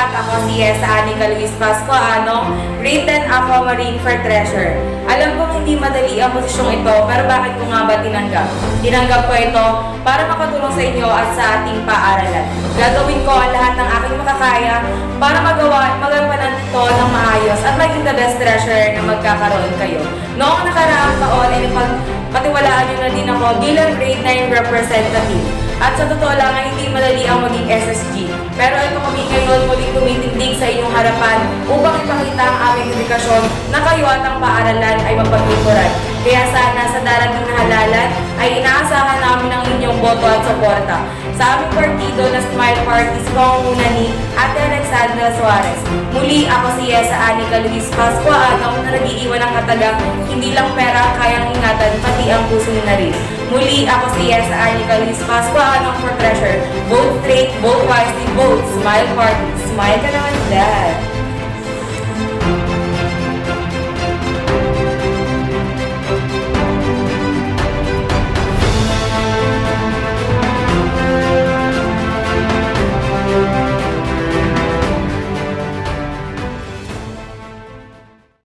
lahat, ako si Yesa Anica Luis Pascuano, grade 10 ako, Marine for Treasure. Alam kong hindi madali ang posisyong ito, pero bakit ko nga ba tinanggap? Tinanggap ko ito para makatulong sa inyo at sa ating paaralan. Gagawin ko ang lahat ng aking makakaya para magampanan ito ng maayos at maging the best treasure na magkakaroon kayo. Noong nakaraang taon ay napagpatiwalaan nyo na din ako bilang grade 9 representative. At sa totoo lang ay hindi madali ang maging SSG. Pero ito kami ngayon muling tumitindig sa inyong harapan upang ipakita ang aming dedikasyon na kayo at ang paaralan ay mapaglingkuran. Kaya sana sa darating na halalan ay inaasahan namin ang inyong boto at suporta. Sa aming partido na Smile Party sa pangunguna ni Ate Alexandra Suarez. Muli ako si Yesa Anica Luis Pascuano na nag-iiwan ng katagang hindi lang pera kayang ingatan pati ang puso ni na rin. Muli ako si Yesa Anica Luis Pascuano for Treasure. Vote straight, vote wisely, vote Smile Party. Smile ka naman, Dad!